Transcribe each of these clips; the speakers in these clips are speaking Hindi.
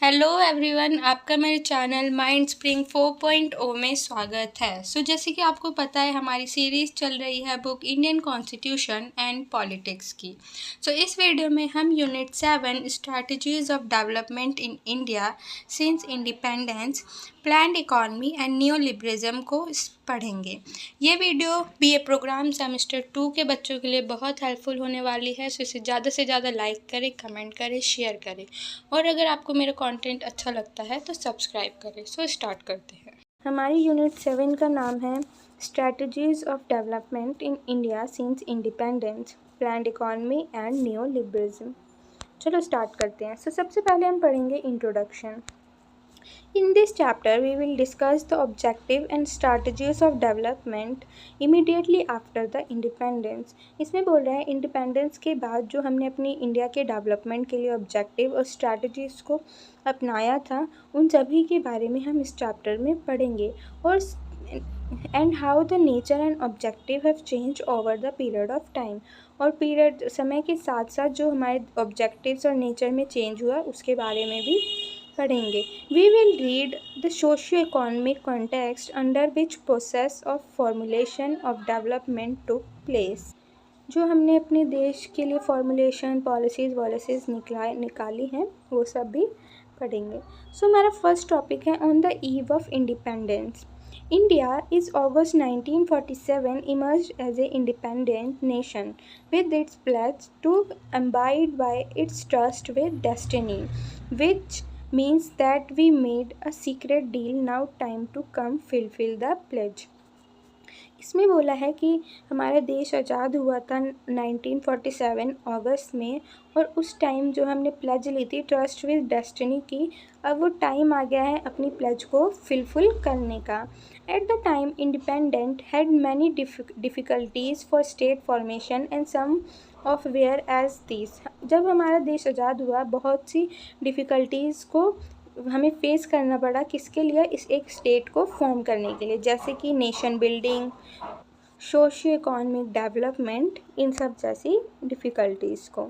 हेलो एवरीवन, आपका मेरे चैनल माइंड स्प्रिंग 4.0 में स्वागत है। जैसे कि आपको पता है हमारी सीरीज़ चल रही है book Indian constitution and politics की। इस वीडियो में हम unit 7 strategies of development in India since independence, planned economy and new liberalism को पढ़ेंगे। ये वीडियो बीए प्रोग्राम सेमेस्टर 2 के बच्चों के लिए बहुत हेल्पफुल होने वाली है। इसे ज़्यादा से ज़्यादा लाइक करें, कमेंट करें, शेयर करें और अगर आपको मेरा कंटेंट अच्छा लगता है तो सब्सक्राइब करें। स्टार्ट करते हैं। हमारी यूनिट 7 का नाम है strategies of development in India since independence, planned economy and new liberalism. चलो स्टार्ट करते हैं। सबसे पहले हम पढ़ेंगे introduction. In this chapter, we will discuss the objective and strategies of development immediately after the independence। इसमें बोल रहा है इंडिपेंडेंस के बाद जो हमने अपनी इंडिया के डेवलपमेंट के लिए ऑब्जेक्टिव और स्ट्रैटेजीज़ को अपनाया था, उन सभी के बारे में हम इस चैप्टर में पढ़ेंगे और and how the nature and objective have change over the period of time. और पीरियड समय के साथ साथ जो हमारे ऑब्जेक्टिव्स और नेचर में चेंज हुआ उसके बारे में भी पढ़ेंगे। We will read the socio economic context under which process of formulation of development took place. जो हमने अपने देश के लिए फॉर्मुलेशन पॉलिसीज़ निकाली हैं वो सब भी पढ़ेंगे। हमारा फर्स्ट टॉपिक है on the eve of independence. India is August 1947 emerged as an independent nation with its pledge to abide by its trust with destiny, which means that we made a secret deal. Now time to come fulfill the pledge। इसमें बोला है कि हमारा देश आज़ाद हुआ था 1947 अगस्त में और उस टाइम जो हमने प्लेज ली थी ट्रस्ट विद डेस्टिनी की, अब वो टाइम आ गया है अपनी प्लेज को फुलफिल करने का। At the time independent had many difficulties for state formation and some of were as this. जब हमारा देश आज़ाद हुआ बहुत सी डिफ़िकल्टीज़ को हमें फेस करना पड़ा, किसके लिए? इस एक स्टेट को फॉर्म करने के लिए, जैसे कि nation building, socio economic development, इन सब जैसी डिफ़िकल्टीज़ को।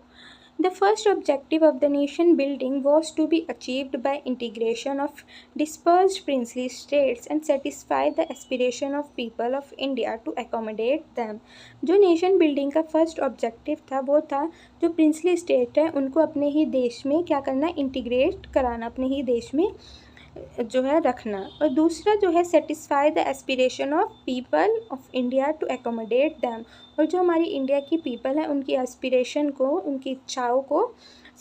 The first objective of the nation building was to be achieved by integration of dispersed princely states and satisfy the aspiration of people of India to accommodate them। जो नेशन बिल्डिंग का फर्स्ट ऑब्जेक्टिव था वो था जो प्रिंसली स्टेट है उनको अपने ही देश में क्या करना, इंटीग्रेट कराना, अपने ही देश में जो है रखना। और दूसरा जो है satisfy the aspiration of people of India to accommodate them. और जो हमारी इंडिया की पीपल है उनकी एस्पिरेशन को, उनकी इच्छाओं को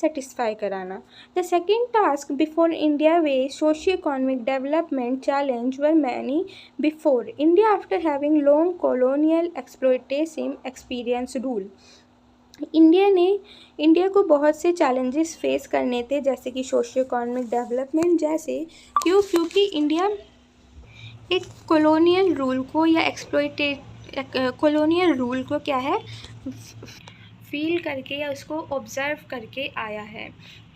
सेटिस्फाई कराना। The second task before India way socio economic development challenge were many before India after having long colonial exploitative experience rule. India को बहुत से चैलेंजेस फेस करने थे, जैसे कि सोशियो इकोनॉमिक डेवलपमेंट जैसे। क्योंकि इंडिया एक कॉलोनियल रूल को या कॉलोनियल रूल को क्या है फील करके या उसको ऑब्जर्व करके आया है।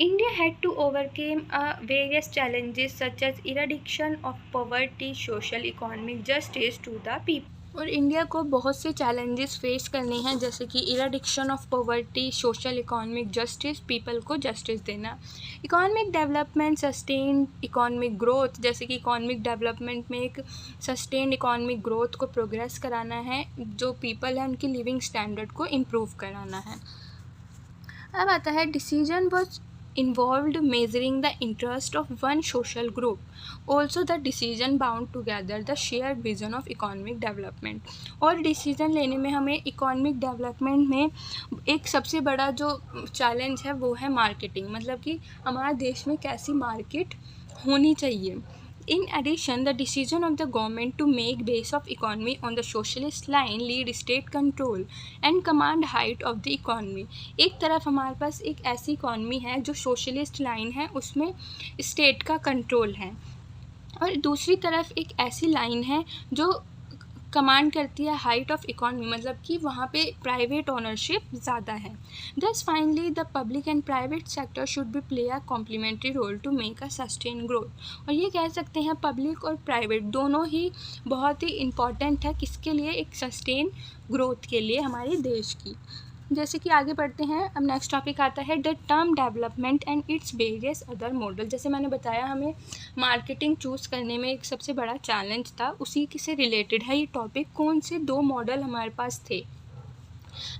India had to overcome various challenges such as eradication of poverty, social economic justice to the people. और इंडिया को बहुत से चैलेंजेस फेस करने हैं, जैसे कि eradication of poverty, social economic justice, people को जस्टिस देना। Economic development, sustained economic growth, जैसे कि इकोनॉमिक डेवलपमेंट में एक सस्टेन्ड इकोनॉमिक ग्रोथ को प्रोग्रेस कराना है, जो पीपल है उनकी लिविंग स्टैंडर्ड को इम्प्रूव कराना है। अब आता है decision was involved measuring the interest of one social group. Also the decision bound together the shared vision of economic development। और डिसीजन लेने में हमें इकोनॉमिक डेवलपमेंट में एक सबसे बड़ा जो चैलेंज है वो है मार्केटिंग, मतलब कि हमारे देश में कैसी मार्केट होनी चाहिए। In addition, the decision of the government to make base of economy on the socialist line lead state control and command height of the economy। एक तरफ हमारे पास एक ऐसी इकॉनमी है जो सोशलिस्ट लाइन है, उसमें स्टेट का कंट्रोल है, और दूसरी तरफ एक ऐसी लाइन है जो कमांड करती है हाइट ऑफ इकॉनमी, मतलब कि वहाँ पे प्राइवेट ओनरशिप ज़्यादा है। Thus finally the public and private sector should be play a complementary role to make a sustain growth. और ये कह सकते हैं पब्लिक और प्राइवेट दोनों ही बहुत ही इम्पॉर्टेंट है, किसके लिए? एक सस्टेन ग्रोथ के लिए हमारे देश की। जैसे कि आगे बढ़ते हैं, अब नेक्स्ट टॉपिक आता है the term development and its various other model. जैसे मैंने बताया हमें मार्केटिंग चूज़ करने में एक सबसे बड़ा चैलेंज था, उसी से रिलेटेड है ये टॉपिक। कौन से दो मॉडल हमारे पास थे?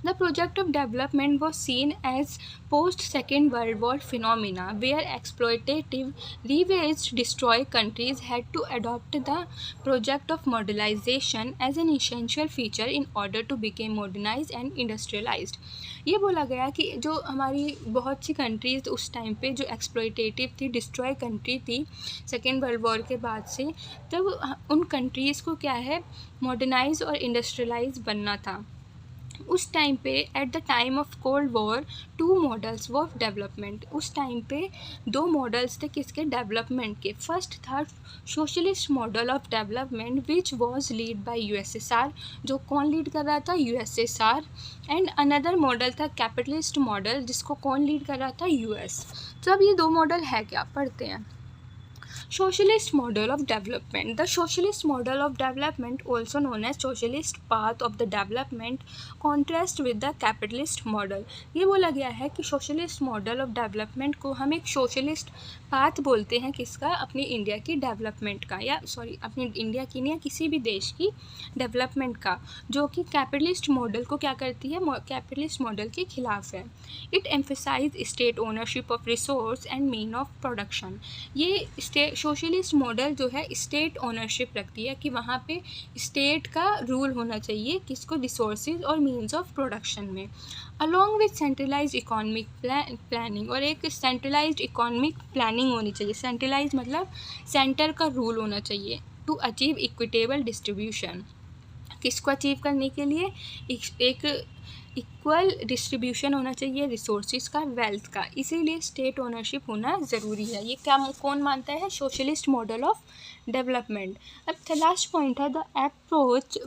The project of development was seen as post-Second World War phenomena where exploitative, ravaged, destroyed countries had to adopt the project of modernization as an essential feature in order to become modernized and industrialized. ये बोला गया कि जो हमारी बहुत सी कंट्रीज़ उस टाइम पे जो एक्सप्लॉयटेटिव थी, डिस्ट्रॉय कंट्री थी सेकेंड वर्ल्ड वॉर के बाद से, तब उन कंट्रीज़ को क्या है, मॉडर्नाइज और इंडस्ट्रियलाइज बनना था। उस टाइम पे at the time of cold war two models of development, उस टाइम पे दो मॉडल्स थे किसके, डेवलपमेंट के। फर्स्ट था socialist model of development which was lead by USSR, जो कौन लीड कर रहा था, यूएसएसआर। एंड अनदर मॉडल था कैपिटलिस्ट मॉडल, जिसको कौन लीड कर रहा था, यूएस। तो अब ये दो मॉडल है क्या, पढ़ते हैं। Socialist model of development. The socialist model of development, also known as socialist path of the development, contrast with the capitalist model. ये बोला गया है कि socialist model of development को हम एक socialist path बोलते हैं, किसका, अपनी इंडिया की डेवलपमेंट का, या सॉरी अपनी इंडिया की नहीं, या किसी भी देश की डेवलपमेंट का, जो कि कैपिटलिस्ट मॉडल को क्या करती है, कैपिटलिस्ट मॉडल के खिलाफ है। It emphasize state ownership of resource and mean of production. ये सोशलिस्ट मॉडल जो है स्टेट ओनरशिप रखती है कि वहाँ पे स्टेट का रूल होना चाहिए, किसको, रिसोर्सेज और मीन्स ऑफ प्रोडक्शन में, along with centralize economic planning. और एक सेंट्रलाइज इकोनॉमिक प्लानिंग होनी चाहिए। सेंट्रलाइज मतलब सेंटर का रूल होना चाहिए। टू अचीव इक्विटेबल डिस्ट्रीब्यूशन, किसको अचीव करने के लिए, एक इक्वल डिस्ट्रीब्यूशन होना चाहिए रिसोर्सेज का, वेल्थ का, इसीलिए स्टेट ओनरशिप होना ज़रूरी है। ये क्या कौन मानता है, सोशलिस्ट मॉडल ऑफ डेवलपमेंट। अब लास्ट पॉइंट है the approach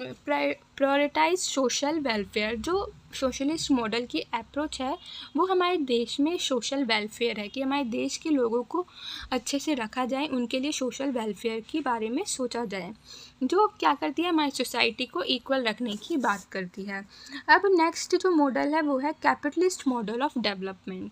prioritize social welfare. जो सोशलिस्ट मॉडल की अप्रोच है वो हमारे देश में सोशल वेलफेयर है, कि हमारे देश के लोगों को अच्छे से रखा जाए, उनके लिए सोशल वेलफेयर के बारे में सोचा जाए, जो क्या करती है, हमारी सोसाइटी को इक्वल रखने की बात करती है। अब नेक्स्ट जो मॉडल है वो है capitalist model of development.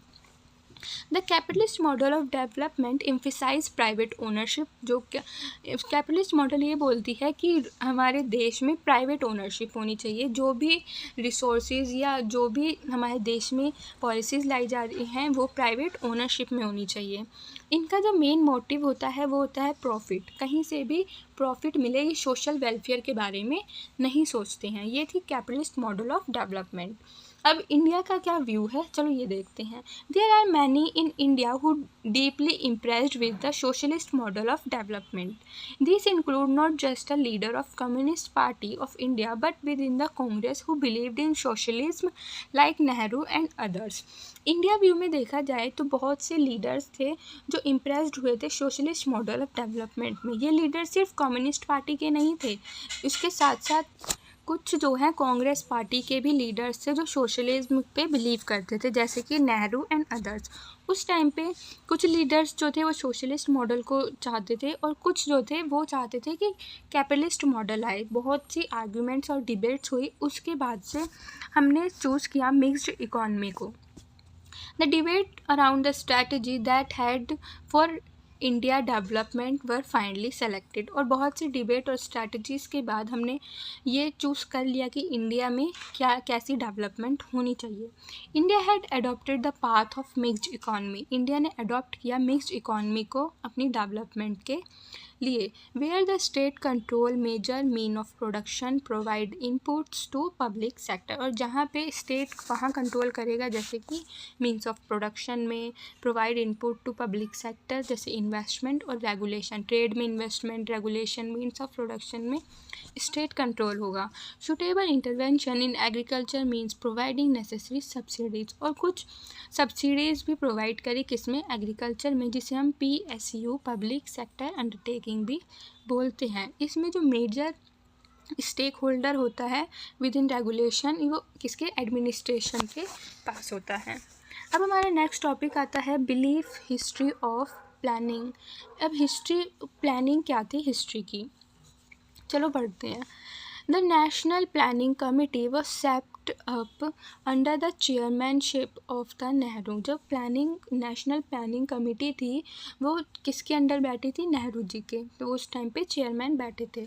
The capitalist model of development emphasize private ownership. जो कैपिटलिस्ट मॉडल ये बोलती है कि हमारे देश में प्राइवेट ओनरशिप होनी चाहिए, जो भी रिसोर्सेज या जो भी हमारे देश में पॉलिसीज़ लाई जा रही हैं वो प्राइवेट ओनरशिप में होनी चाहिए। इनका जो मेन मोटिव होता है वो होता है प्रॉफिट, कहीं से भी प्रॉफिट मिले, ये सोशल वेलफेयर के बारे में नहीं सोचते हैं। ये थी कैपिटलिस्ट मॉडल ऑफ डेवलपमेंट। अब इंडिया का क्या व्यू है, चलो ये देखते हैं। There are many in India who deeply impressed with the socialist model of development. This include not just a leader of Communist Party of India but with in the Congress who believed in socialism like Nehru and others. India view में देखा जाए तो बहुत से लीडर्स थे जो इम्प्रेस्ड हुए थे सोशलिस्ट मॉडल ऑफ डेवलपमेंट में। ये लीडर सिर्फ कम्युनिस्ट पार्टी के नहीं थे, इसके साथ साथ कुछ जो हैं कांग्रेस पार्टी के भी लीडर्स थे जो सोशलिज्म पे बिलीव करते थे, जैसे कि नेहरू एंड अदर्स। उस टाइम पे कुछ लीडर्स जो थे वो सोशलिस्ट मॉडल को चाहते थे और कुछ जो थे वो चाहते थे कि कैपिटलिस्ट मॉडल आए। बहुत सी आर्ग्यूमेंट्स और डिबेट्स हुई, उसके बाद से हमने चूज़ किया मिक्स्ड इकॉनमी को। The debate around the strategy that had for India development were finally selected. और बहुत सी डिबेट और स्ट्रैटेजीज़ के बाद हमने ये चूज़ कर लिया कि इंडिया में क्या कैसी डेवलपमेंट होनी चाहिए। India had adopted the path of mixed economy. India ने अडॉप्ट किया मिक्स्ड इकॉनमी को अपनी डेवलपमेंट के लिए, where the state control major mean of production provide inputs to public sector. और जहाँ पे स्टेट वहाँ कंट्रोल करेगा, जैसे कि मीन्स ऑफ प्रोडक्शन में provide input to public sector, जैसे इन्वेस्टमेंट और रेगुलेशन। ट्रेड में investment, regulation, means of production में स्टेट कंट्रोल होगा। Suitable intervention in agriculture means providing necessary subsidies. और कुछ सब्सिडीज़ भी प्रोवाइड करी किसमें, एग्रीकल्चर में, जिसे हम PSU पब्लिक सेक्टर अंडरटेकिंग भी बोलते हैं। इसमें जो मेजर स्टेक होल्डर होता है विद इन रेगुलेशन, वो किसके, एडमिनिस्ट्रेशन के पास होता है। अब हमारा नेक्स्ट टॉपिक आता है बिलीफ हिस्ट्री ऑफ प्लानिंग। अब हिस्ट्री प्लानिंग क्या थी हिस्ट्री की, चलो पढ़ते हैं। The national planning committee was set up under the chairmanship of the Nehru. जो नेशनल प्लानिंग कमेटी थी वो किसके अंडर बैठी थी? नेहरू जी के। तो उस टाइम पे चेयरमैन बैठे थे।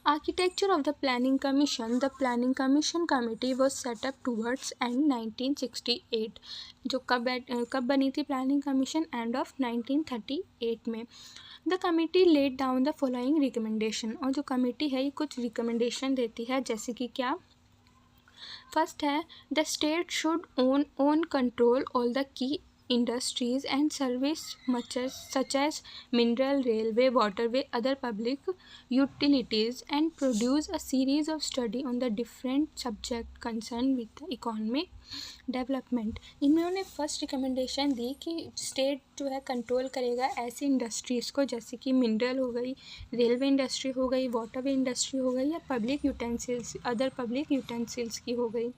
Architecture of the planning commission. The planning commission committee was set up towards and 1968। जो कब बनी थी प्लानिंग कमीशन? एंड ऑफ 1938 में। The committee laid down the following recommendation. और जो कमेटी है ये कुछ रिकमेंडेशन देती है, जैसे कि क्या? फर्स्ट है the state should own control all the key industries and service such as mineral, railway, waterway, other public utilities, and produce a series of study on the different subject concerned with the economic development। इन्होंने फर्स्ट रिकमेंडेशन दी कि स्टेट जो है कंट्रोल करेगा ऐसी इंडस्ट्रीज़ को, जैसे कि मिनरल हो गई, रेलवे इंडस्ट्री हो गई, वाटरवे इंडस्ट्री हो गई, या public utensils, other public utensils की हो गई।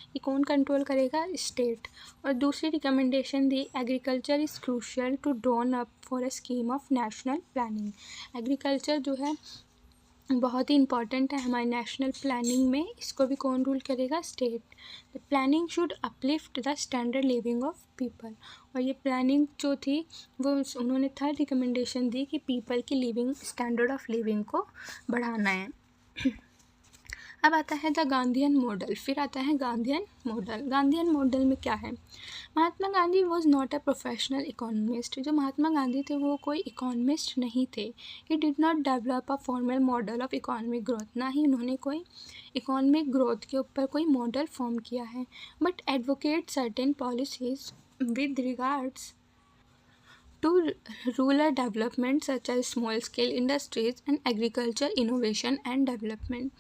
ये कौन कंट्रोल करेगा? स्टेट। और दूसरी रिकमेंडेशन दी agriculture is crucial to drawn up for a scheme of national planning. Agriculture जो है बहुत ही इंपॉर्टेंट है हमारी नेशनल प्लानिंग में। इसको भी कौन रूल करेगा? State. The planning should uplift the standard living of people. और ये प्लानिंग जो थी वो उन्होंने थर्ड रिकमेंडेशन दी कि पीपल की लिविंग स्टैंडर्ड ऑफ लिविंग को बढ़ाना है। अब आता है द गांधीयन मॉडल। फिर आता है गांधीयन मॉडल। गांधीयन मॉडल में क्या है? Mahatma Gandhi was not a professional economist. जो महात्मा गांधी थे वो कोई इकोनॉमिस्ट नहीं थे। He did not develop a formal model of economic growth. ना ही उन्होंने कोई इकोनॉमिक ग्रोथ के ऊपर कोई मॉडल फॉर्म किया है, but advocate certain policies with regards to rural development such as small scale industries and agriculture innovation and development।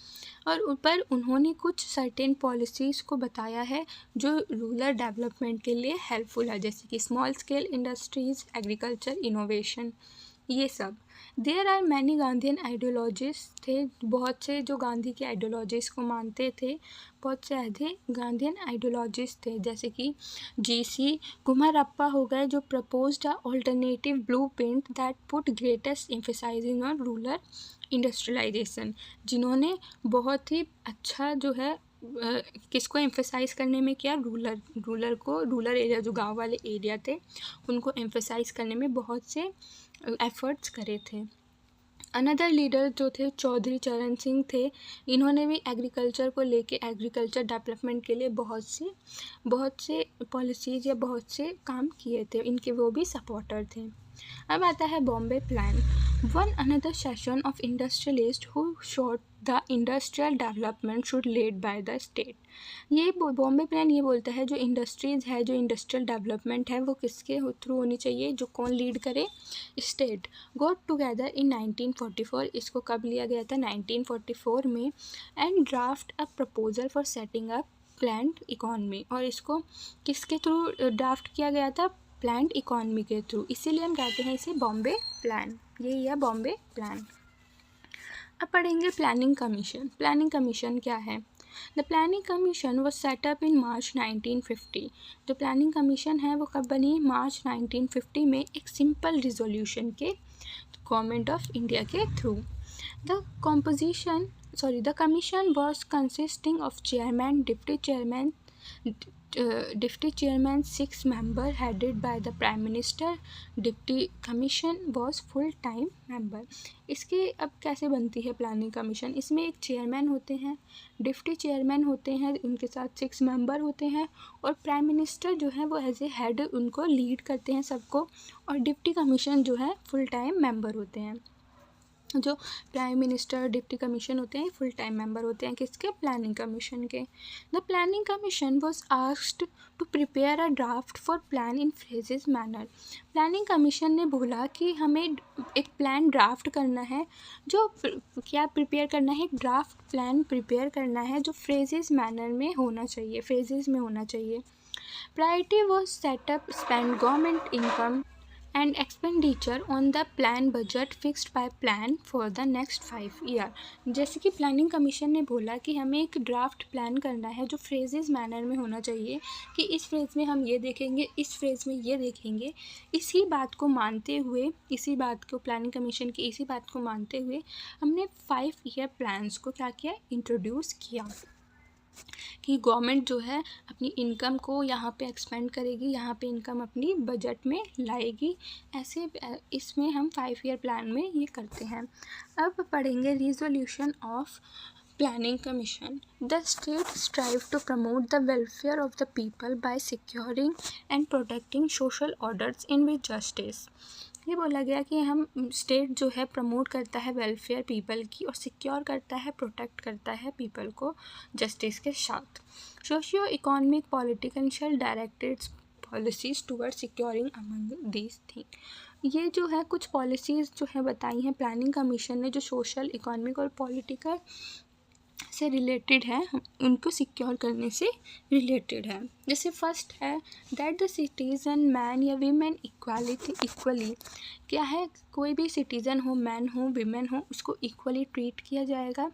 और ऊपर उन्होंने कुछ सर्टेन पॉलिसीज़ को बताया है जो रूरल डेवलपमेंट के लिए हेल्पफुल है, जैसे कि small scale industries, agriculture innovation, ये सब। There are many Gandhian ideologies थे। बहुत से जो गांधी के आइडियोलॉजीज़ को मानते थे, बहुत से ऐसे गांधीयन आइडियोलॉजीज़ थे, जैसे कि जी.सी. कुमारप्पा हो गए, जो proposed a alternative blueprint that put greatest emphasizing on rural industrialization. जिन्होंने बहुत ही अच्छा जो है किसको एम्फेसाइज करने में किया? रूरल एरिया, जो गांव वाले एरिया थे उनको एम्फेसाइज करने में बहुत से एफर्ट्स करे थे। अनदर लीडर जो थे चौधरी चरण सिंह थे। इन्होंने भी एग्रीकल्चर को लेके, एग्रीकल्चर डेवलपमेंट के लिए बहुत से पॉलिसीज़ या बहुत से काम किए थे। इनके वो भी सपोर्टर थे। अब आता है Bombay plan. One another session of industrialist who showed the industrial development should led by the state. ये बॉम्बे प्लान ये बोलता है जो इंडस्ट्रीज़ है, जो इंडस्ट्रियल डेवलपमेंट है, वो किसके थ्रू होनी चाहिए? जो कौन लीड करे? स्टेट। Got together in 1944। इसको कब लिया गया था? 1944 में। And draft a proposal for setting up planned economy. और इसको किसके थ्रू ड्राफ्ट किया गया था? प्लान्ड इकॉनमी के थ्रू। इसीलिए हम कहते हैं इसे बॉम्बे प्लान। यही है बॉम्बे प्लान। अब पढ़ेंगे प्लानिंग कमीशन। प्लानिंग कमीशन क्या है? The planning commission was set up in March 1950। जो प्लानिंग कमीशन है वो कब बनी? मार्च 1950 में, एक सिंपल रिजोल्यूशन के गवर्नमेंट ऑफ इंडिया के through. The commission was consisting of chairman, deputy chairman, 6 member headed by the prime minister. Deputy commission was full time member. इसके अब कैसे बनती है प्लानिंग कमीशन? इसमें एक चेयरमैन होते हैं, डिप्टी चेयरमैन होते हैं, उनके साथ 6 member होते हैं, और प्राइम मिनिस्टर जो है वो एज ए हेड उनको लीड करते हैं सबको, और डिप्टी कमीशन जो है फुल टाइम मेंबर होते हैं। जो प्राइम मिनिस्टर, डिप्टी कमीशन होते हैं, फुल टाइम मेंबर होते हैं किसके? प्लानिंग कमीशन के। The planning commission was asked to prepare a draft for plan in phases manner. Planning commission ने बोला कि हमें एक प्लान ड्राफ्ट करना है, जो क्या प्रिपेयर करना है? एक ड्राफ्ट प्लान प्रिपेयर करना है जो फ्रेजेस मैनर में होना चाहिए, फ्रेजेस में होना चाहिए। Priority was setup spend government income and expenditure on the plan budget fixed by plan for the next 5 year। जैसे कि प्लानिंग कमीशन ने बोला कि हमें एक ड्राफ्ट प्लान करना है जो फ्रेजेस मैनर में होना चाहिए, कि इस फ्रेज में हम ये देखेंगे, इस फ्रेज में ये देखेंगे। इसी बात को मानते हुए, इसी बात को प्लानिंग कमीशन की इसी बात को मानते हुए हमने 5 year प्लान्स को क्या किया? इंट्रोड्यूस किया। कि गवर्नमेंट जो है अपनी इनकम को यहाँ पे एक्सपेंड करेगी, यहाँ पे इनकम अपनी बजट में लाएगी। ऐसे इसमें हम 5 ईयर प्लान में ये करते हैं। अब पढ़ेंगे resolution of planning commission. The state strive to promote the welfare of the people by securing and protecting social orders in which justice. ये बोला गया कि हम स्टेट जो है प्रमोट करता है वेलफेयर पीपल की और सिक्योर करता है, प्रोटेक्ट करता है पीपल को जस्टिस के साथ। Socio economic political directed policies toward securing among these thing. ये जो है कुछ पॉलिसीज़ जो है बताई हैं प्लानिंग कमीशन ने, जो सोशल, इकोनॉमिक और पॉलिटिकल से रिलेटेड है, उनको सिक्योर करने से रिलेटेड है। जैसे फर्स्ट है दैट द सिटीज़न मैन या वीमेन इक्वली, क्या है, कोई भी सिटीज़न हो, मैन हो, वीमेन हो, उसको इक्वली ट्रीट किया जाएगा।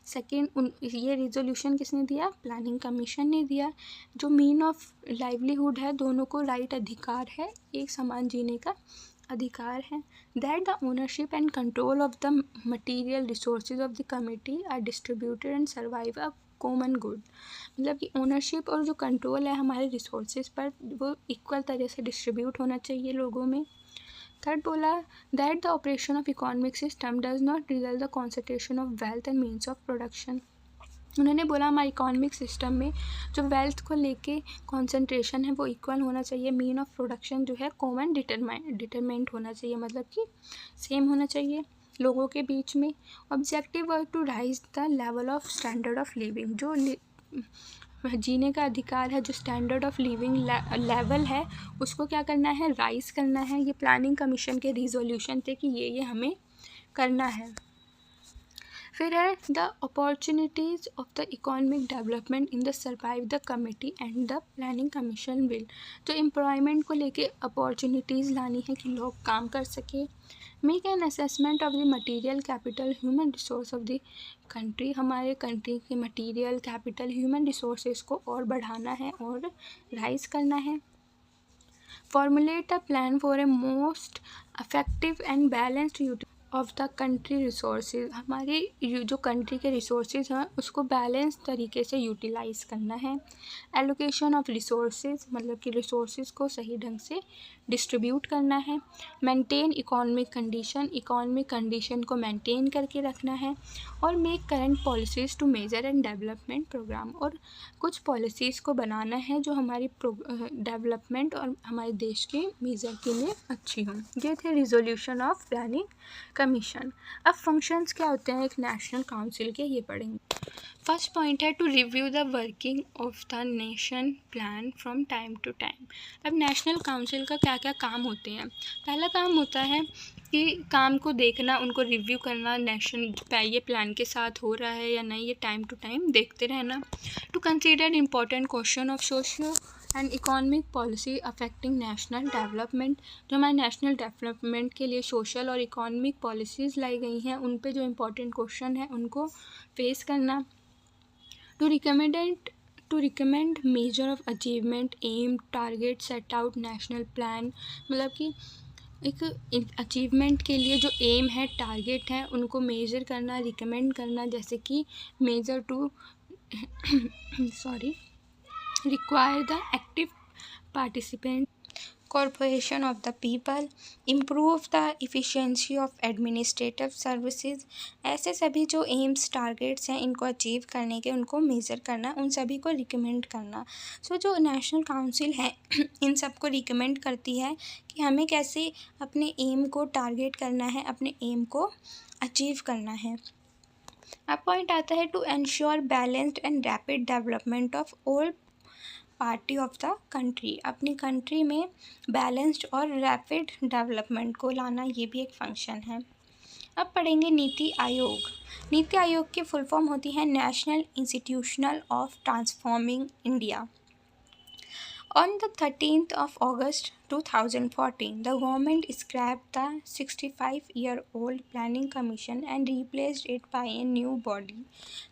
सेकेंड, ये रिजोल्यूशन किसने दिया? प्लानिंग कमीशन ने दिया। जो मीन ऑफ लाइवलीहुड है, दोनों को राइट, अधिकार है, एक समान जीने का अधिकार है। That the ownership and control of the material resources of the committee are distributed and survive a common good. मतलब कि ओनरशिप और जो कंट्रोल है हमारे रिसोर्सेज पर, वो इक्वल तरह से डिस्ट्रीब्यूट होना चाहिए लोगों में। थर्ड बोला that the operation of economic system does not result the concentration of wealth and means of production. उन्होंने बोला हमारे इकोनॉमिक सिस्टम में जो वेल्थ को लेके कॉन्सेंट्रेशन है वो इक्वल होना चाहिए, मीन ऑफ प्रोडक्शन जो है कॉमन डिटरमेंट होना चाहिए, मतलब कि सेम होना चाहिए लोगों के बीच में। Objective were to raise the level of standard of living, जो जीने का अधिकार है, जो स्टैंडर्ड ऑफ लिविंग लेवल है, उसको क्या करना है? राइज करना है। ये प्लानिंग कमीशन के रिजोल्यूशन थे कि ये हमें करना है। फिर है the opportunities of the economic development in the survive the committee and the planning commission will. तो एम्प्लॉयमेंट को लेके अपॉर्चुनिटीज़ लानी है कि लोग काम कर सके। Make an assessment of the material capital human resource of the country, हमारे कंट्री के मटीरियल कैपिटल ह्यूमन रिसोर्सेज को और बढ़ाना है और राइज करना है। Formulate a plan for a most effective and balanced utilization of the country resources, हमारी जो कंट्री के रिसोर्सेज हैं उसको बैलेंस तरीके से यूटिलाइज़ करना है। एलोकेशन ऑफ रिसोर्सेज, मतलब कि रिसोर्सेज को सही ढंग से डिस्ट्रीब्यूट करना है। मेंटेन इकोनॉमिक कंडीशन को मेंटेन करके रखना है। और make current policies to major and development program, और कुछ पॉलिसीज़ को बनाना है जो हमारी डेवलपमेंट और हमारे देश के मेजर के लिए अच्छी हों। ये थे रिजोल्यूशन ऑफ प्लानिंग कमीशन। अब फंक्शंस क्या होते हैं एक नेशनल काउंसिल के, ये पढ़ेंगे। फर्स्ट पॉइंट है to review the working of the nation plan from time to time. अब नेशनल काउंसिल का क्या क्या काम होते हैं? पहला काम होता है कि काम को देखना, उनको रिव्यू करना, नेशन ये प्लान के साथ हो रहा है या नहीं, ये टाइम टू टाइम देखते रहना। To consider important question of socio and economic policy affecting national development, जो हमारे नेशनल डेवलपमेंट के लिए सोशल और इकोनॉमिक पॉलिसीज़ लाई गई हैं उन पे जो इम्पोर्टेंट क्वेश्चन है उनको फेस करना। To recommend measure of achievement, aim, target set out national plan, मतलब कि एक अचीवमेंट के लिए जो एम है, टारगेट है, उनको मेजर करना, रिकमेंड करना। जैसे कि measure to require the active participant corporation of the people, improve the efficiency of administrative services। ऐसे सभी जो एम्स, टारगेट्स हैं, इनको अचीव करने के, उनको मेज़र करना, उन सभी को रिकमेंड करना। सो जो नेशनल काउंसिल है इन सब को रिकमेंड करती है कि हमें कैसे अपने एम को टारगेट करना है, अपने एम को अचीव करना है। अब पॉइंट आता है to ensure balanced and rapid development of all party of the country, अपनी कंट्री में बैलेंस्ड और रैपिड डेवलपमेंट को लाना, ये भी एक फंक्शन है। अब पढ़ेंगे नीति आयोग। नीति आयोग की फुल फॉर्म होती है national institutional of transforming India. On the 13th of August 2014, the government scrapped the 65-year-old Planning Commission and replaced it by a new body।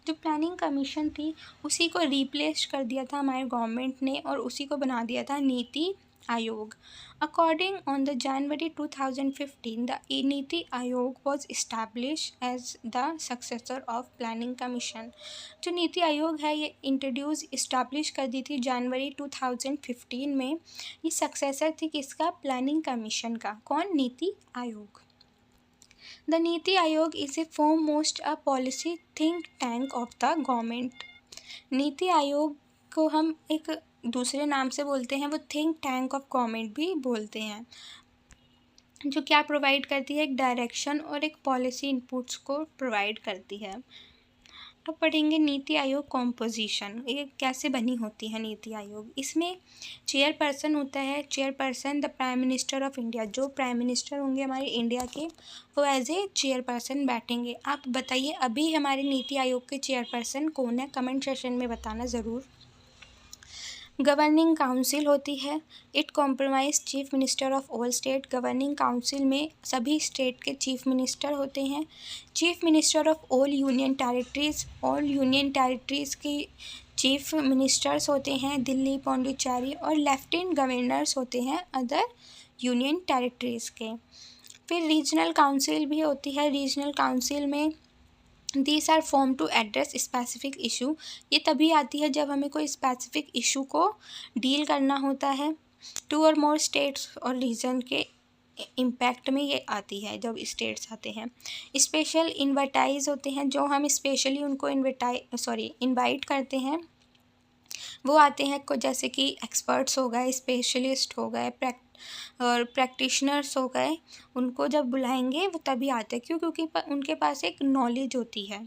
जो प्लानिंग कमीशन थी उसी को रिप्लेस कर दिया था हमारे गवर्नमेंट ने और उसी को बना दिया था नीति Ayog. According on the January 2015, the Niti Ayog was established as the successor of Planning Commission. जो नीति आयोग है ये इंट्रोड्यूस इस्टेब्लिश कर दी थी जनवरी 2015 में। ये सक्सेसर थी किसका? प्लानिंग कमीशन का। कौन? NITI Aayog. The NITI Aayog is a foremost a policy think tank of the government. NITI Aayog को हम एक दूसरे नाम से बोलते हैं, वो थिंक टैंक ऑफ गवर्नमेंट भी बोलते हैं, जो क्या प्रोवाइड करती है? एक डायरेक्शन और एक पॉलिसी इनपुट्स को प्रोवाइड करती है। अब पढ़ेंगे नीति आयोग कॉम्पोजिशन, ये कैसे बनी होती है नीति आयोग। इसमें चेयरपर्सन होता है, chairperson the prime minister of India. जो प्राइम मिनिस्टर होंगे हमारे इंडिया के, वो एज ए चेयरपर्सन बैठेंगे। आप बताइए अभी हमारे नीति आयोग के चेयरपर्सन कौन है? कमेंट सेशन में बताना ज़रूर। गवर्निंग काउंसिल होती है, it compromise chief minister of all state. Governing council में सभी स्टेट के चीफ मिनिस्टर होते हैं। Chief minister of all union territories, all union territories की चीफ मिनिस्टर्स होते हैं दिल्ली, पौंडीचेरी, और लेफ्टिनेंट गवर्नर्स होते हैं अदर यूनियन टेरिटरीज के। फिर रीजनल काउंसिल भी होती है। रीजनल काउंसिल में these are form to address specific issue. ये तभी आती है जब हमें कोई स्पेसिफिक इशू को डील करना होता है। टू और मोर स्टेट्स और रीजन के इम्पैक्ट में ये आती है जब स्टेट्स आते हैं। स्पेशल इन्वाइटाइज होते हैं, जो हम स्पेशली उनको इनवाइट करते हैं, वो आते हैं जैसे कि एक्सपर्ट्स हो गए, स्पेशलिस्ट हो गए, और प्रैक्टिशनर्स हो गए। उनको जब बुलाएंगे वो तभी आते हैं, क्यों? क्योंकि उनके पास एक नॉलेज होती है।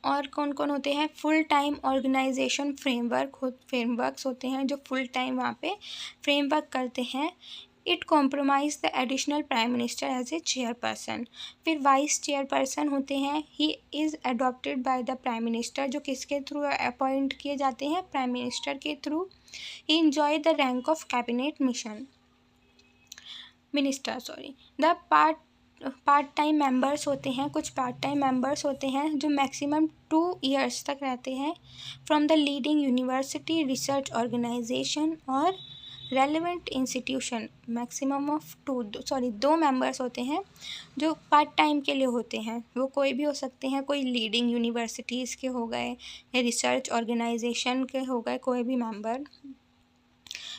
और कौन कौन होते हैं? फुल टाइम ऑर्गेनाइजेशन फ्रेमवर्क्स होते हैं, जो फुल टाइम वहाँ पे फ्रेमवर्क करते हैं। It compromise the additional prime minister as a chairperson. फिर वाइस चेयरपर्सन होते हैं, he is adopted by the prime minister, जो किसके थ्रू अपॉइंट किए जाते हैं? प्राइम मिनिस्टर के through. He enjoy the rank of cabinet minister. The part time members होते हैं, कुछ पार्ट टाइम मेंबर्स होते हैं जो मैक्सिमम 2 years तक रहते हैं, from the leading university, research organization और relevant institution. Maximum of 2 members होते हैं जो पार्ट टाइम के लिए होते हैं। वो कोई भी हो सकते हैं, कोई लीडिंग यूनिवर्सिटीज़ के हो गए या रिसर्च ऑर्गेनाइजेशन के हो गए, कोई भी मेंबर।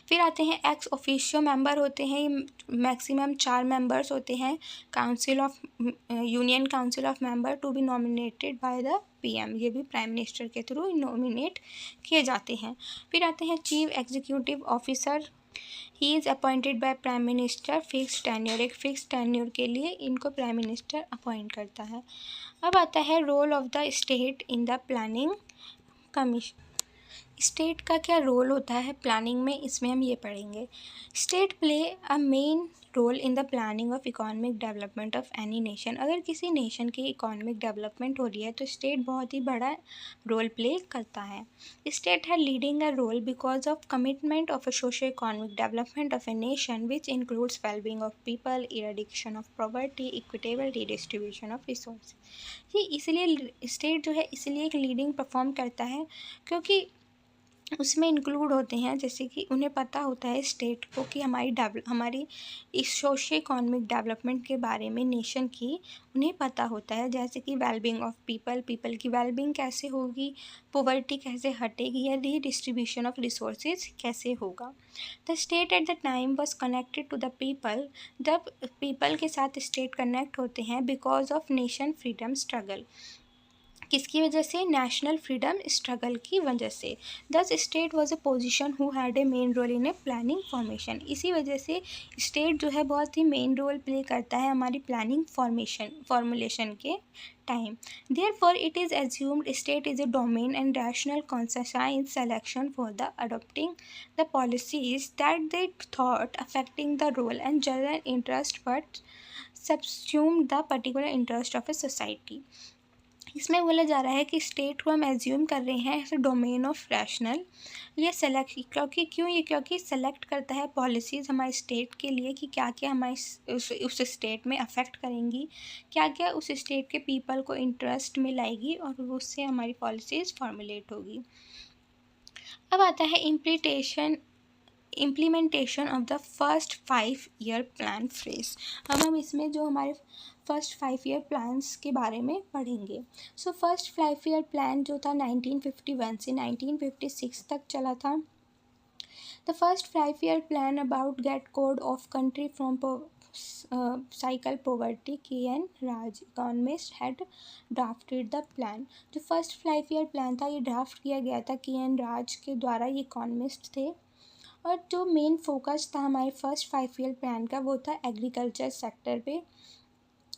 फिर आते हैं एक्स ऑफिशियो मेंबर होते हैं, मैक्सिमम 4 मेंबर्स होते हैं। Union council of member to be nominated by the PM, ये भी प्राइम मिनिस्टर के थ्रू नॉमिनेट किए जाते हैं। फिर आते हैं chief executive officer, he is appointed by prime minister, fix tenure, एक फिक्स टेन्योर के लिए इनको प्राइम मिनिस्टर अपॉइंट करता है। अब आता है role of the state in the planning commission. State का क्या रोल होता है प्लानिंग में, इसमें हम ये पढ़ेंगे। State play a main role in the planning of economic development of any nation. अगर किसी नेशन की इकोनॉमिक डेवलपमेंट हो रही है तो स्टेट बहुत ही बड़ा रोल प्ले करता है। स्टेट है leading a role because of commitment of a socio economic development of a nation which includes wellbeing of people, eradication of poverty, equitable redistribution of resource. ये इसलिए स्टेट जो है इसलिए एक लीडिंग परफॉर्म करता है क्योंकि उसमें इंक्लूड होते हैं, जैसे कि उन्हें पता होता है स्टेट को कि हमारी इस सोशो इकोनॉमिक डेवलपमेंट के बारे में नेशन की उन्हें पता होता है, जैसे कि वेलबींग ऑफ पीपल की वेलबींग कैसे होगी, पॉवर्टी कैसे हटेगी, या रीडिस्ट्रीब्यूशन ऑफ रिसोर्सेज कैसे होगा। The state at the time was connected to the people, जब पीपल के साथ स्टेट कनेक्ट होते हैं because of nation freedom struggle, किसकी वजह से? नेशनल फ्रीडम स्ट्रगल की वजह से। दस state was a position who had a main role in a planning formation. इसी वजह से स्टेट जो है बहुत ही मेन रोल प्ले करता है हमारी प्लानिंग फॉर्मुलेशन के time. Therefore, it is assumed state is a domain and rational conscious selection for the adopting the policies that they thought affecting the role and general interest but subsumed the particular interest of a society. इसमें बोला जा रहा है कि स्टेट को हम एज्यूम कर रहे हैं as a domain of rational, ये क्योंकि सेलेक्ट करता है पॉलिसीज़ हमारे स्टेट के लिए कि क्या क्या हमारे उस स्टेट में अफेक्ट करेंगी, क्या क्या उस स्टेट के पीपल को इंटरेस्ट में लाएगी और उससे हमारी पॉलिसीज़ फॉर्मुलेट होगी। अब आता है implementation of the first 5 year plan phase. अब हम इसमें जो हमारे फर्स्ट 5 ईयर प्लान्स के बारे में पढ़ेंगे। सो फर्स्ट 5 ईयर प्लान जो था 1951 से 1956 तक चला था। The first 5 year plan about gate code of country from cycle poverty K. N.. Raj economist had drafted the plan. जो फर्स्ट 5 ईयर प्लान था ये ड्राफ्ट किया गया था के.एन. राज के द्वारा, ये इकोनॉमिस्ट थे। और जो मेन फोकस था हमारे फर्स्ट 5 ईयर प्लान का वो था एग्रीकल्चर सेक्टर पे,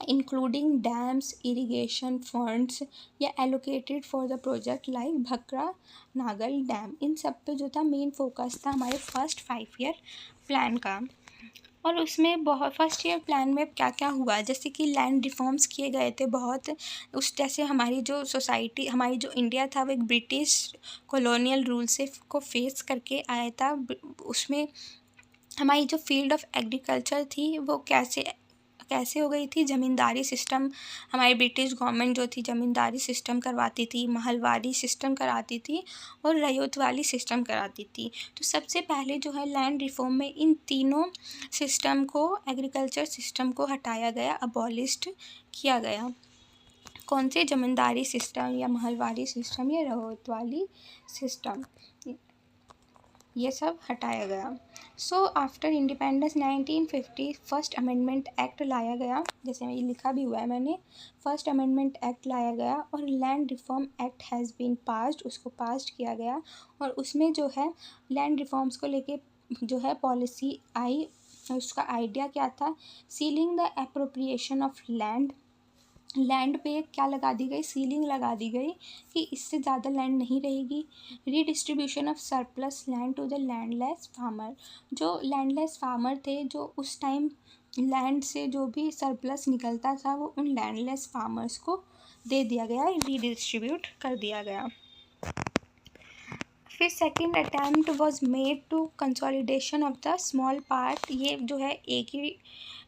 इंक्लूडिंग डैम्स, इरिगेशन फंड्स या allocated for the project like Bhakra Nangal dam. इन सब पे जो था मेन फोकस था हमारे फर्स्ट 5 ईयर प्लान का। और उसमें बहुत फर्स्ट ईयर प्लान में क्या क्या हुआ, जैसे कि लैंड रिफॉर्म्स किए गए थे बहुत। उस जैसे हमारी जो सोसाइटी, हमारी जो इंडिया था वो एक ब्रिटिश कॉलोनियल रूल से को फेस करके आया था। उसमें हमारी जो फील्ड ऑफ एग्रीकल्चर थी वो कैसे हो गई थी, ज़मींदारी सिस्टम, हमारी ब्रिटिश गवर्नमेंट जो थी ज़मींदारी सिस्टम करवाती थी, महलवारी सिस्टम कराती थी और रैयत वाली सिस्टम कराती थी। तो सबसे पहले जो है लैंड रिफॉर्म में इन तीनों सिस्टम को, एग्रीकल्चर सिस्टम को हटाया गया, अबॉलिश्ड किया गया। कौन से, ज़मींदारी सिस्टम या महलवारी सिस्टम या रैयत वाली सिस्टम, ये सब हटाया गया। So after independence 1950 first amendment act लाया गया, जैसे ये लिखा भी हुआ है मैंने, फर्स्ट अमेंडमेंट एक्ट लाया गया और land reform act has been passed, उसको पास्ड किया गया। और उसमें जो है लैंड रिफॉर्म्स को लेके जो है पॉलिसी आई, उसका आइडिया क्या था, ceiling the appropriation of land पे क्या लगा दी गई, सीलिंग लगा दी गई कि इससे ज़्यादा लैंड नहीं रहेगी। Redistribution of surplus land to the landless farmer, जो लैंडलेस फार्मर थे, जो उस टाइम लैंड से जो भी सरप्लस निकलता था वो उन लैंडलेस फार्मर्स को दे दिया गया, रीडिस्ट्रीब्यूट कर दिया गया। फिर second attempt was made to consolidation of the small part, ये जो है एक ही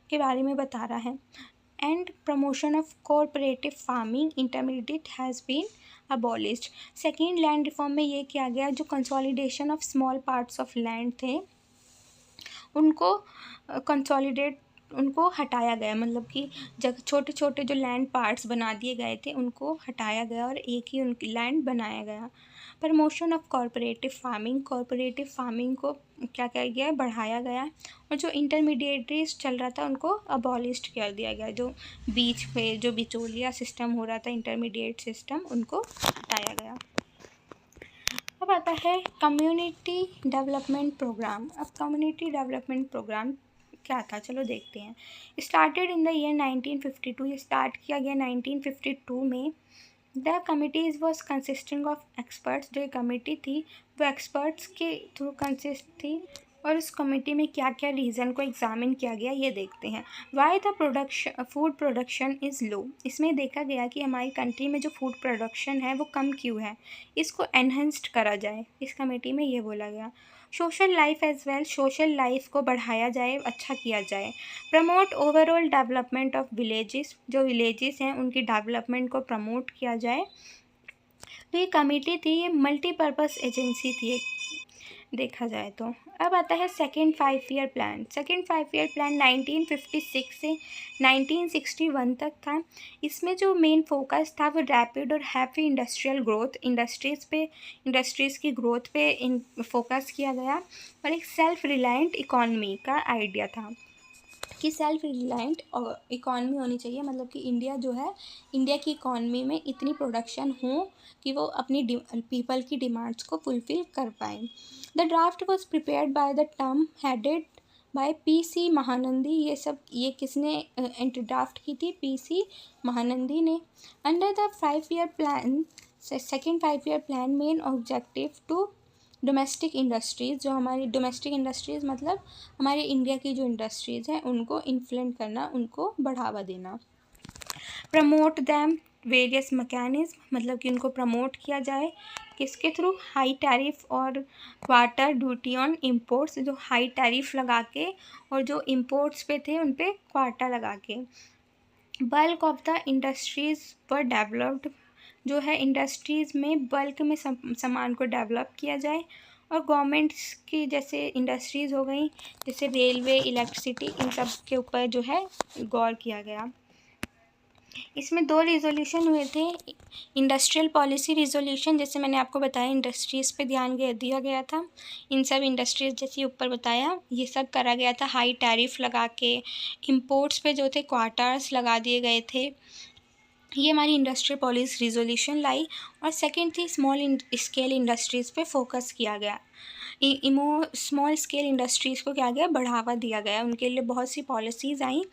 के बारे में बता रहा है। And promotion of cooperative farming intermediate has been abolished. Second land reform में ये किया गया, जो consolidation of small parts of land थे उनको कंसोलिडेट, उनको हटाया गया, मतलब कि जब छोटे छोटे जो लैंड पार्ट्स बना दिए गए थे उनको हटाया गया और एक ही उनकी लैंड बनाया गया। प्रमोशन ऑफ कॉरपोरेटिव फार्मिंग को क्या किया गया, बढ़ाया गया। और जो इंटरमीडिएटरीज चल रहा था उनको अबॉलिश्ड कर दिया गया, जो बीच पे जो बिचौलिया सिस्टम हो रहा था, इंटरमीडिएट सिस्टम, उनको हटाया गया। अब आता है कम्युनिटी डेवलपमेंट प्रोग्राम। अब कम्युनिटी डेवलपमेंट प्रोग्राम क्या था, चलो देखते हैं। स्टार्टेड इन द ईयर 1952, ये स्टार्ट किया गया 1952 में। The committees was consisting of experts, जो कमेटी थी वो एक्सपर्ट्स के थ्रू कंसिस्ट थी। और उस कमेटी में क्या क्या रीज़न को एग्जामिन किया गया ये देखते हैं। Why the food production is low, इसमें देखा गया कि हमारी कंट्री में जो फूड प्रोडक्शन है वो कम क्यों है, इसको एनहेंस्ड करा जाए, इस कमेटी में ये बोला गया। Social life as well, social life को बढ़ाया जाए, अच्छा किया जाए। Promote overall development of villages, जो विलेजेस हैं उनकी डेवलपमेंट को प्रमोट किया जाए। तो ये कमेटी थी, ये मल्टीपर्पज़ एजेंसी थी देखा जाए तो। अब आता है second 5 year plan. Second 5 year plan 1956 से 1961 तक था। इसमें जो मेन फोकस था वो रैपिड और हैप्पी इंडस्ट्रियल ग्रोथ, इंडस्ट्रीज़ की ग्रोथ पे फोकस किया गया। और एक सेल्फ रिलायंट इकॉनमी का आइडिया था कि सेल्फ रिलायंट इकॉनमी होनी चाहिए, मतलब कि इंडिया जो है, इंडिया की इकॉनमी में इतनी प्रोडक्शन हो कि वो अपनी पीपल की डिमांड्स को फुलफ़िल कर पाएँ। The draft was prepared by the term headed by P C. Mahanandi. ये किसने ड्राफ्ट की थी, पी.सी. महानंदी ने। Under the 5 year plan, second 5 year plan, main objective to domestic industries, जो हमारी डोमेस्टिक इंडस्ट्रीज़ मतलब हमारे इंडिया की जो इंडस्ट्रीज़ हैं उनको इन्फ्लुएंस करना, उनको बढ़ावा देना। प्रमोट दैम वेरियस मैकेनिज्म, मतलब कि उनको प्रमोट किया जाए, किसके थ्रू, हाई टैरिफ और क्वार्टर ड्यूटी ऑन इम्पोर्ट्स, जो हाई टैरिफ लगा के और जो इम्पोर्ट्स पे थे उन पे क्वार्टर लगा के। Bulk of the industries were developed, जो है इंडस्ट्रीज़ में बल्क में सामान को डेवलप किया जाए। और गवर्नमेंट्स की जैसे इंडस्ट्रीज़ हो गई, जैसे रेलवे, इलेक्ट्रिसिटी, इन सब के ऊपर जो है गौर किया गया। इसमें 2 रिज़ोल्यूशन हुए थे। इंडस्ट्रियल पॉलिसी रिज़ोल्यूशन, जैसे मैंने आपको बताया इंडस्ट्रीज़ पे ध्यान दिया गया था। इन सब इंडस्ट्रीज़ जैसे ऊपर बताया ये सब करा गया था हाई टैरिफ लगा के। इंपोर्ट्स पे जो थे क्वार्टर्स लगा दिए गए थे। ये हमारी इंडस्ट्रियल पॉलिसी रिज़ोल्यूशन लाई। और सेकंड थी स्मॉल स्केल इंडस्ट्रीज़ पे फोकस किया गया। स्मॉल स्केल इंडस्ट्रीज़ को क्या गया, बढ़ावा दिया गया। उनके लिए बहुत सी पॉलिसीज़ आई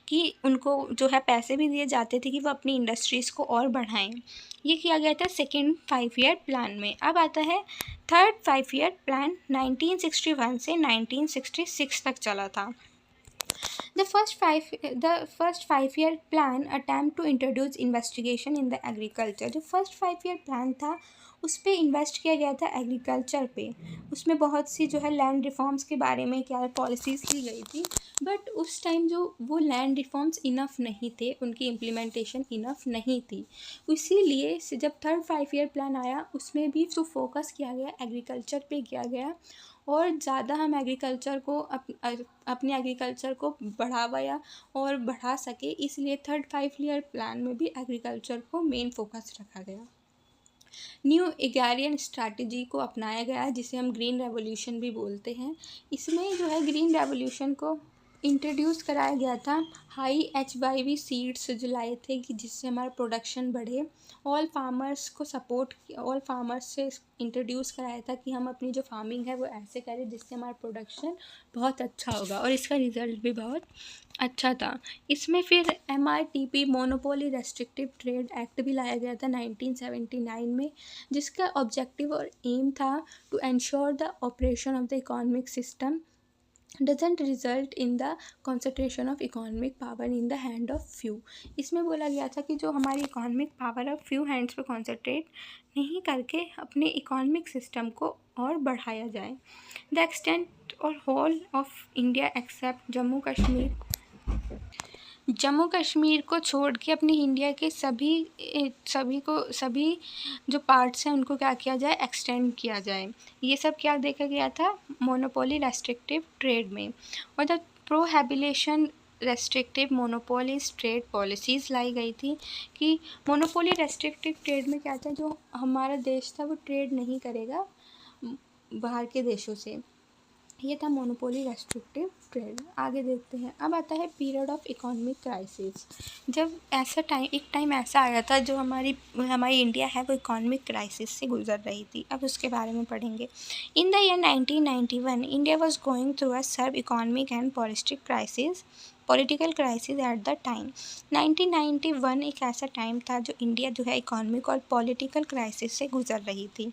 कि उनको जो है पैसे भी दिए जाते थे कि वो अपनी इंडस्ट्रीज़ को और बढ़ाएं। ये किया गया था सेकेंड 5 ईयर प्लान में। अब आता है थर्ड 5 ईयर प्लान, 1961 से 1966 तक चला था। The first 5 year plan attempt to introduce investigation in the agriculture। जो फर्स्ट 5 ईयर प्लान था उस पर इन्वेस्ट किया गया था एग्रीकल्चर पे। उसमें बहुत सी जो है लैंड रिफॉर्म्स के बारे में क्या पॉलिसीज़ की गई थी, बट उस टाइम जो वो लैंड रिफॉर्म्स इनफ नहीं थे, उनकी इम्प्लीमेंटेशन इनफ नहीं थी। इसीलिए जब थर्ड 5 ईयर प्लान आया उसमें भी जो फोकस किया गया एग्रीकल्चर पे किया गया, और ज़्यादा हम एग्रीकल्चर को अपने एग्रीकल्चर को बढ़ावा और बढ़ा सके, इसलिए थर्ड 5 ईयर प्लान में भी एग्रीकल्चर को मेन फोकस रखा गया। न्यू एग्रारियन स्ट्रैटेजी को अपनाया गया, जिसे हम ग्रीन रेवोल्यूशन भी बोलते हैं। इसमें जो है ग्रीन रेवोल्यूशन को इंट्रोड्यूस कराया गया था। हाई HYV सीड्स जो लाए थे कि जिससे हमारा प्रोडक्शन बढ़े। ऑल फार्मर्स को सपोर्ट, ऑल फार्मर्स से इंट्रोड्यूस कराया था कि हम अपनी जो फार्मिंग है वो ऐसे करें जिससे हमारा प्रोडक्शन बहुत अच्छा होगा, और इसका रिज़ल्ट भी बहुत अच्छा था। इसमें फिर MRTP monopoly restrictive trade act भी लाया गया था 1979 में, जिसका ऑब्जेक्टिव और एम था to ensure the operation of the economic system doesn't result in the concentration of economic power in the hand of few। इसमें बोला गया था कि जो हमारी इकोनॉमिक पावर अब फ्यू हैंड्स पे कॉन्सेंट्रेट नहीं करके अपने इकोनॉमिक सिस्टम को और बढ़ाया जाए। द एक्सटेंट और whole of India except Jammu Kashmir को छोड़ के अपनी इंडिया के सभी जो पार्ट्स हैं उनको क्या किया जाए, एक्सटेंड किया जाए। ये सब क्या देखा गया था मोनोपोली रेस्ट्रिक्टिव ट्रेड में। और the prohibition restrictive monopolies trade policies लाई गई थी कि मोनोपोली रेस्ट्रिक्टिव ट्रेड में क्या था, जो हमारा देश था वो ट्रेड नहीं करेगा बाहर के देशों से। ये था मोनोपोली रेस्ट्रिक्टिव ट्रेड। आगे देखते हैं। अब आता है पीरियड ऑफ इकोनॉमिक क्राइसिस। जब एक टाइम ऐसा आया था जो हमारी इंडिया है वो इकोनॉमिक क्राइसिस से गुजर रही थी। अब उसके बारे में पढ़ेंगे। In the year 1991 India was going through a severe economic and political crisis at the time. 1991 एक ऐसा टाइम था जो इंडिया जो है इकोनॉमिक और पॉलिटिकल क्राइसिस से गुजर रही थी।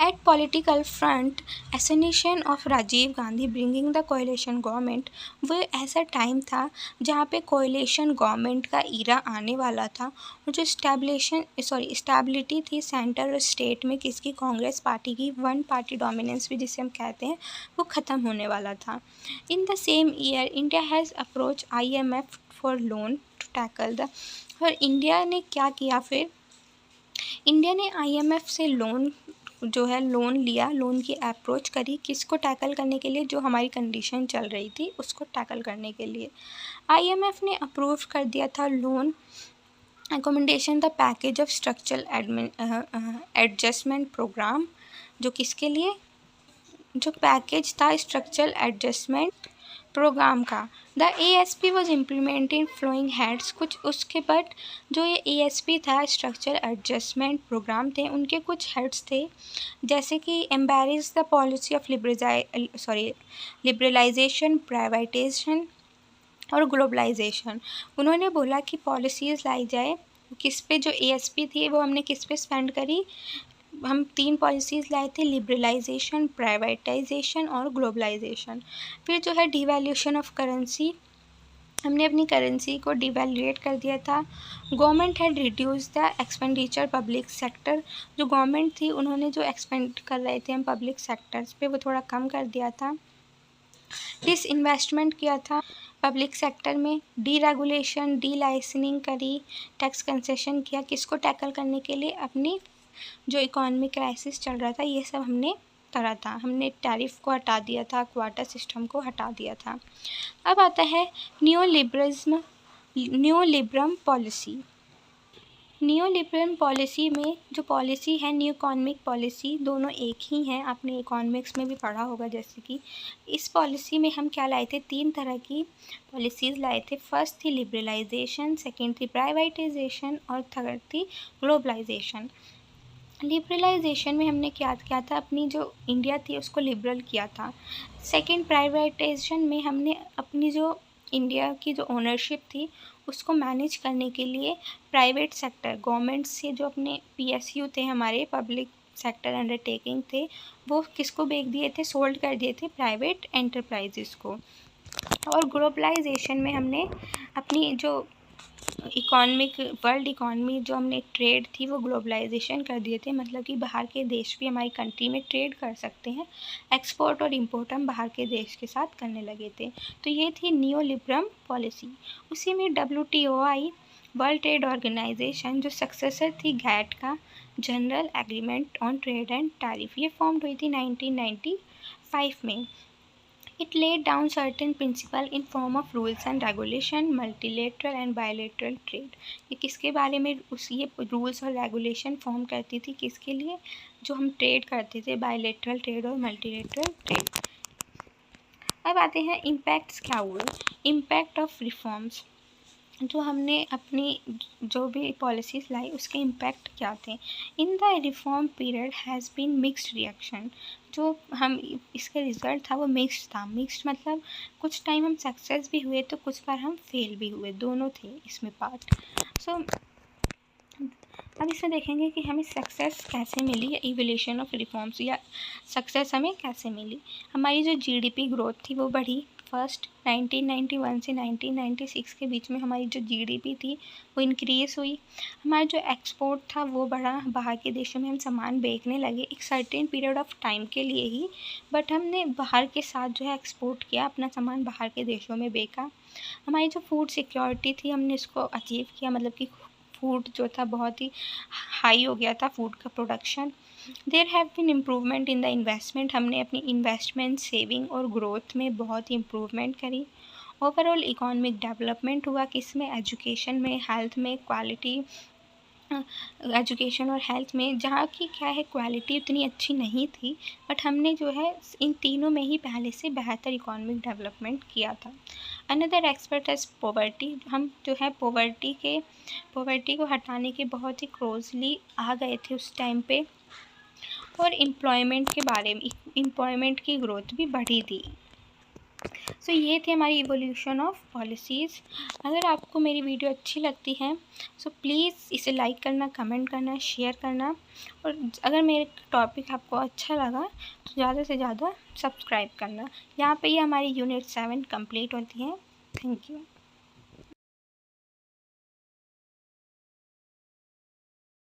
At political front, assassination of Rajiv Gandhi bringing the coalition government, वो ऐसा टाइम था जहाँ पे कोalition गवर्नमेंट का ईरा आने वाला था, और जो स्टेबिलिटी थी सेंटर और स्टेट में किसकी, कांग्रेस पार्टी की, वन पार्टी डोमिनेंस भी जिसे हम कहते हैं वो ख़त्म होने वाला था। In the same year India has approach IMF for loan to tackle the, और इंडिया ने क्या किया फिर, इंडिया ने IMF से लोन लिया, लोन की अप्रोच करी किसको टैकल करने के लिए, जो हमारी कंडीशन चल रही थी उसको टैकल करने के लिए। IMF ने अप्रूव कर दिया था loan accommodation the package of structural adjustment programme, जो किसके लिए, जो पैकेज था स्ट्रक्चरल एडजस्टमेंट प्रोग्राम का। The ASP was implemented following heads, कुछ उसके बट जो ये ASP था स्ट्रक्चरल एडजस्टमेंट प्रोग्राम थे उनके कुछ हेड्स थे, जैसे कि embrace the policy of liberalisation, privatisation और ग्लोबलाइजेशन। उन्होंने बोला कि पॉलिसीज़ लाई जाए किस पे, जो ASP थी वो हमने किस पे स्पेंड करी, हम 3 पॉलिसीज़ लाए थे, लिबरलाइजेशन, प्राइवेटाइजेशन और ग्लोबलाइजेशन। फिर जो है डिवैल्यूएशन ऑफ करेंसी, हमने अपनी करेंसी को डिवैल्यूएट कर दिया था। Government had reduce the expenditure public sector, जो गवर्नमेंट थी उन्होंने जो एक्सपेंड कर रहे थे हम पब्लिक सेक्टर्स पे वो थोड़ा कम कर दिया था। डिस इन्वेस्टमेंट किया था पब्लिक सेक्टर में, डीरेगुलेशन, डी लाइसेंसिंग करी, टैक्स कंसेशन किया, किसको टैकल करने के लिए, अपनी जो इकोनॉमिक क्राइसिस चल रहा था ये सब हमने तरह था, हमने टैरिफ को हटा दिया था, क्वाटा सिस्टम को हटा दिया था। अब आता है न्यूलिबरम पॉलिसी। न्यूलिबरल पॉलिसी में जो पॉलिसी है, न्यू इकोनॉमिक पॉलिसी, दोनों एक ही हैं। आपने इकोनॉमिक्स में भी पढ़ा होगा। जैसे कि इस पॉलिसी में हम क्या लाए थे, 3 तरह की पॉलिसीज़ लाए थे। फर्स्ट थी लिबरलाइजेशन, सेकेंड थी प्राइवेटाइजेशन और थर्ड थी ग्लोबलाइजेशन। लिबरलाइजेशन में हमने क्या किया था, अपनी जो इंडिया थी उसको लिबरल किया था। सेकेंड प्राइवेटाइजेशन में हमने अपनी जो इंडिया की जो ओनरशिप थी उसको मैनेज करने के लिए प्राइवेट सेक्टर, गवर्नमेंट से जो अपने पीएसयू थे, हमारे पब्लिक सेक्टर अंडरटेकिंग थे, वो किसको बेच दिए थे, सोल्ड कर दिए थे प्राइवेट एंटरप्राइजेस को। और ग्लोबलाइजेशन में हमने अपनी जो वर्ल्ड इकॉनमी जो हमने ट्रेड थी वो ग्लोबलाइजेशन कर दिए थे। मतलब कि बाहर के देश भी हमारी कंट्री में ट्रेड कर सकते हैं, एक्सपोर्ट और इम्पोर्ट हम बाहर के देश के साथ करने लगे थे। तो ये थी न्यू लिबरल पॉलिसी। उसी में WTO आई, वर्ल्ड ट्रेड ऑर्गेनाइजेशन, जो सक्सेसर थी गैट का, general agreement on trade and tariff, ये फॉर्म हुई थी 1995 में। It laid down certain principles in form of rules and regulation, multilateral and bilateral trade। ये किसके बारे में ये रूल्स और रेगुलेशन फॉर्म करती थी, किसके लिए, जो हम ट्रेड करते थे, बायलेटरल ट्रेड और मल्टीलेटरल ट्रेड। अब आते हैं इम्पैक्ट्स क्या हुए। इम्पैक्ट ऑफ रिफॉर्म्स, जो हमने अपनी जो भी पॉलिसीज़ लाई उसके इम्पैक्ट क्या थे। In the reform period has been mixed reaction, जो हम इसका रिज़ल्ट था वो मिक्स्ड था। मिक्स्ड मतलब कुछ टाइम हम सक्सेस भी हुए तो कुछ बार हम फेल भी हुए, दोनों थे इसमें पार्ट। सो अब इसमें देखेंगे कि हमें सक्सेस कैसे मिली, या इवोल्यूशन ऑफ रिफॉर्म्स, या सक्सेस हमें कैसे मिली। हमारी जो GDP ग्रोथ थी वो बढ़ी। फर्स्ट 1991 से 1996 के बीच में हमारी जो GDP थी वो इंक्रीज़ हुई। हमारा जो एक्सपोर्ट था वो बढ़ा, बाहर के देशों में हम सामान बेचने लगे एक सर्टेन पीरियड ऑफ टाइम के लिए ही, बट हमने बाहर के साथ जो है एक्सपोर्ट किया, अपना सामान बाहर के देशों में बेचा। हमारी जो फूड सिक्योरिटी थी हमने इसको अचीव किया, मतलब कि फूड जो था बहुत ही हाई हो गया था, फूड का production. There have been improvement in the investment, हमने अपनी इन्वेस्टमेंट, सेविंग और ग्रोथ में बहुत ही इम्प्रूवमेंट करी। ओवरऑल इकोनॉमिक डेवलपमेंट हुआ, किसमें, एजुकेशन में, हेल्थ में, क्वालिटी एजुकेशन और हेल्थ में, जहाँ की क्या है क्वालिटी उतनी अच्छी नहीं थी, बट हमने जो है इन तीनों में ही पहले से बेहतर इकोनॉमिक डेवलपमेंट किया था। अनदर एक्सपर्ट एज पॉवर्टी, हम जो है पॉवर्टी को हटाने के बहुत ही क्लोजली आ गए थे उस टाइम पे। और एम्प्लॉयमेंट के बारे में, एम्प्लॉयमेंट की ग्रोथ भी बढ़ी थी। सो ये थे हमारी इवोल्यूशन ऑफ पॉलिसीज़। अगर आपको मेरी वीडियो अच्छी लगती है सो प्लीज़ इसे लाइक करना, कमेंट करना, शेयर करना, और अगर मेरे टॉपिक आपको अच्छा लगा तो ज़्यादा से ज़्यादा सब्सक्राइब करना। यहाँ पे ही हमारी यूनिट 7 कंप्लीट होती है। Thank you.